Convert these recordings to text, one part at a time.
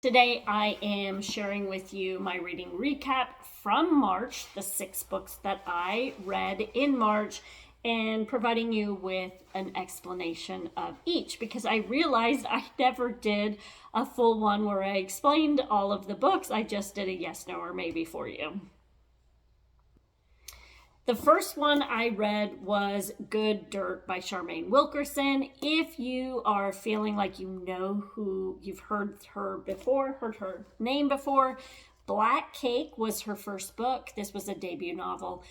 Today I am sharing with you my reading recap from March, the 6 books that I read in March, and providing you with an explanation of each, because I realized I never did a full one where I explained all of the books. I just did a yes, no, or maybe for you. The first one I read was Good Dirt by Charmaine Wilkerson. If you are feeling like you know who you've heard her name before, Black Cake was her first book. This was a debut novel.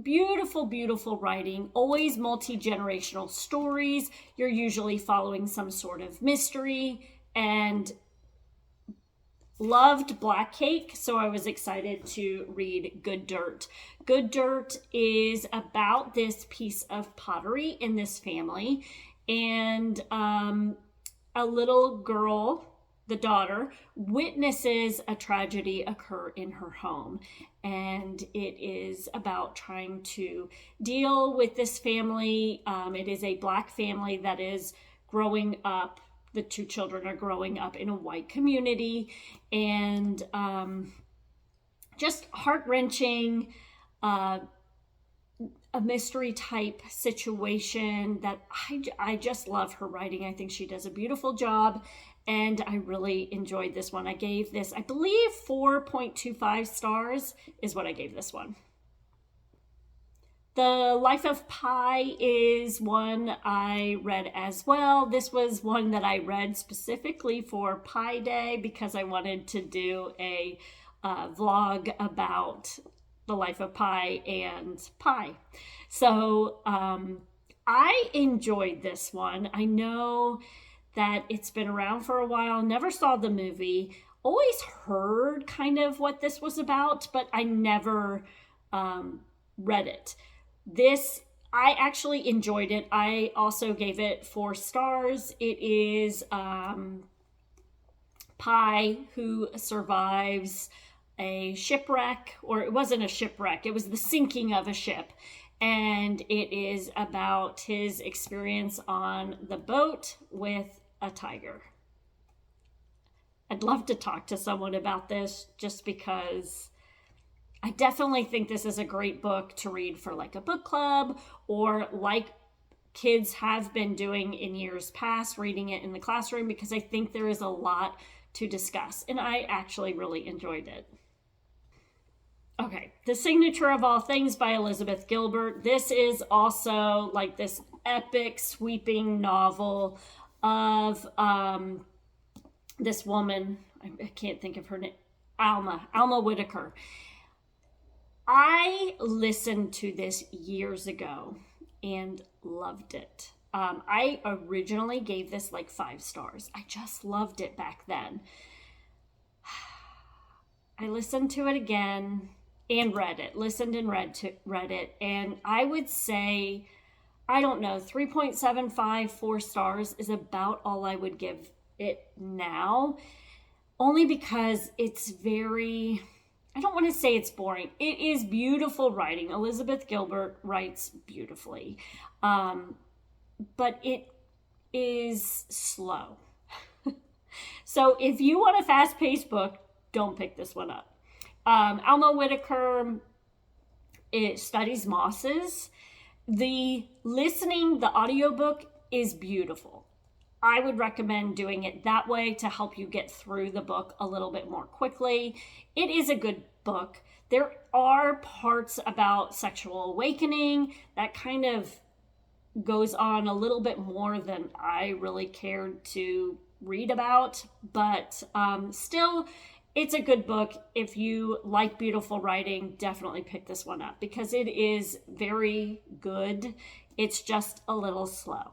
Beautiful writing, always multi-generational stories. You're usually following some sort of mystery, and loved Black Cake, so I was excited to read Good Dirt. Good Dirt is about this piece of pottery in this family, and a little girl, the daughter, witnesses a tragedy occur in her home, and it is about trying to deal with this family. It is a Black family that is growing up. The two children are growing up in a white community, and just heart-wrenching, a mystery type situation that I just love her writing. I think she does a beautiful job, and I really enjoyed this one. I gave this, I believe, 4.25 stars is what I gave this one. The Life of Pi is one I read as well. This was one that I read specifically for Pi Day because I wanted to do a vlog about the Life of Pi and Pi. So I enjoyed this one. I know that it's been around for a while, never saw the movie, always heard kind of what this was about, but I never read it. I actually enjoyed it. I also gave it 4 stars. It is Pi who survives a shipwreck, or it wasn't a shipwreck, it was the sinking of a ship. And it is about his experience on the boat with a tiger. I'd love to talk to someone about this just because I definitely think this is a great book to read for like a book club, or like kids have been doing in years past, reading it in the classroom, because I think there is a lot to discuss, and I actually really enjoyed it. Okay, The Signature of All Things by Elizabeth Gilbert. This is also like this epic, sweeping novel of this woman, I can't think of her name, Alma Whitaker. I listened to this years ago and loved it. I originally gave this like 5 stars. I just loved it back then. I listened to it again and read it, listened and read it, and I would say, I don't know, 3.75, 4 stars is about all I would give it now, only because it's very, I don't want to say it's boring. It is beautiful writing. Elizabeth Gilbert writes beautifully, but it is slow. So if you want a fast-paced book, don't pick this one up. Alma Whitaker, it studies mosses. The audiobook is beautiful. I would recommend doing it that way to help you get through the book a little bit more quickly. It is a good book. There are parts about sexual awakening that kind of goes on a little bit more than I really cared to read about, but still, it's a good book. If you like beautiful writing, definitely pick this one up because it is very good. It's just a little slow.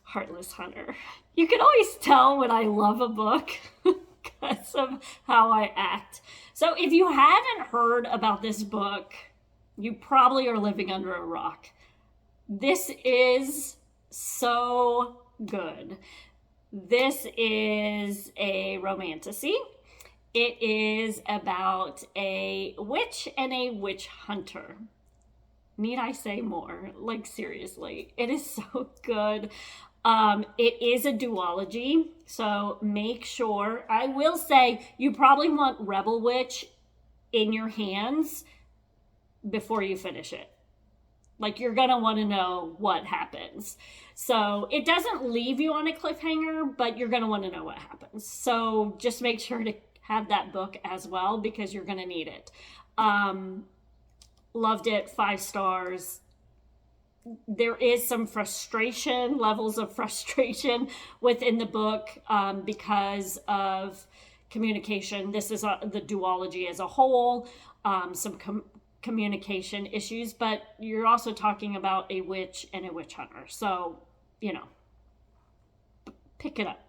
Heartless Hunter. You can always tell when I love a book because of how I act. So if you haven't heard about this book, you probably are living under a rock. This is so good. This is a romantasy. It is about a witch and a witch hunter. Need I say more? Like, seriously, it is so good. It is a duology, so make sure. I will say you probably want Rebel Witch in your hands before you finish it. Like, you're going to want to know what happens. So it doesn't leave you on a cliffhanger, but you're going to want to know what happens. So just make sure to have that book as well, because you're going to need it. Loved it, 5 stars. There is some levels of frustration within the book because of communication. This is the duology as a whole, some communication issues, but you're also talking about a witch and a witch hunter. So, pick it up.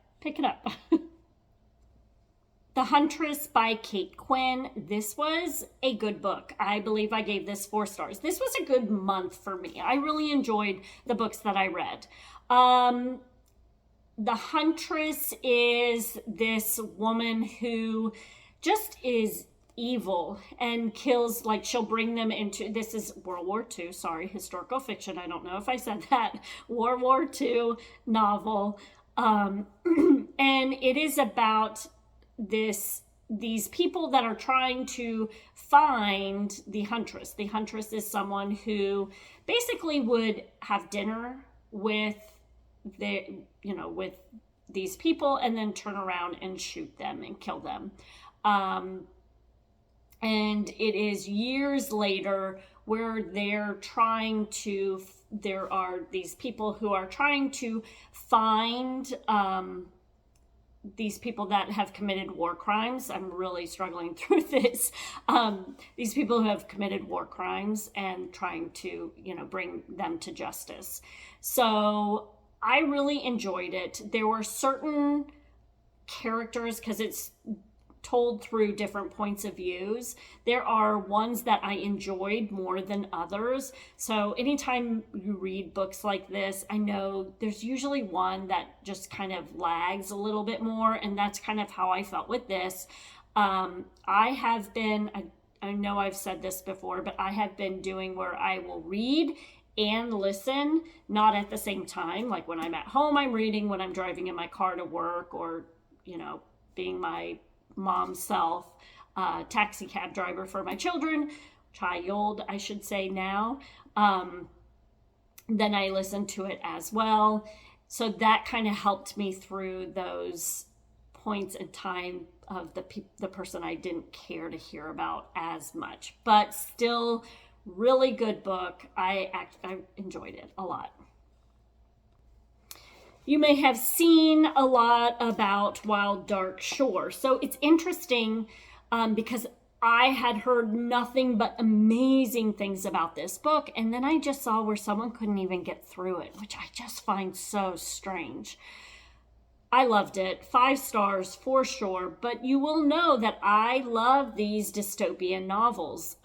The Huntress by Kate Quinn. This was a good book. I believe I gave this 4 stars. This was a good month for me. I really enjoyed the books that I read. The Huntress is this woman who just is evil and kills, like, she'll bring them into, this is World War II, sorry, historical fiction. I don't know if I said that. World War II novel. And it is about these people that are trying to find the Huntress. The Huntress is someone who basically would have dinner with with these people and then turn around and shoot them and kill them. And it is years later where there are these people who are trying to find these people that have committed war crimes. I'm really struggling through this. These people who have committed war crimes and trying to, bring them to justice. So I really enjoyed it. There were certain characters, because it's told through different points of views. There are ones that I enjoyed more than others. So anytime you read books like this, I know there's usually one that just kind of lags a little bit more, and that's kind of how I felt with this. I know I've said this before, but I have been doing where I will read and listen, not at the same time. Like when I'm at home, I'm reading. When I'm driving in my car to work, or, being my mom's self, taxi cab driver for my child, I should say now, then I listened to it as well. So that kind of helped me through those points in time of the person I didn't care to hear about as much, but still really good book. I enjoyed it a lot. You may have seen a lot about Wild Dark Shore. So it's interesting because I had heard nothing but amazing things about this book. And then I just saw where someone couldn't even get through it, which I just find so strange. I loved it. 5 stars for sure. But you will know that I love these dystopian novels.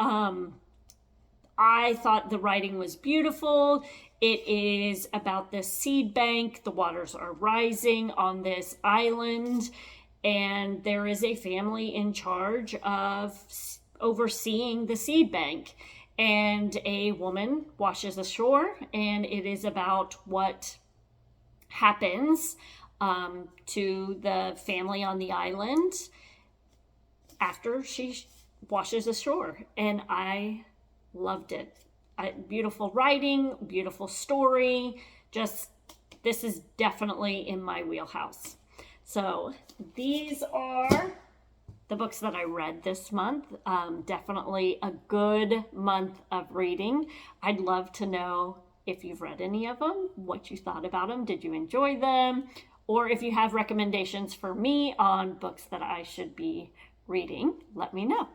I thought the writing was beautiful. It is about this seed bank. The waters are rising on this island, and there is a family in charge of overseeing the seed bank. And a woman washes ashore, and it is about what happens to the family on the island after she washes ashore. And I loved it. Beautiful writing, beautiful story. This is definitely in my wheelhouse. So these are the books that I read this month. Definitely a good month of reading. I'd love to know if you've read any of them, what you thought about them. Did you enjoy them? Or if you have recommendations for me on books that I should be reading, let me know.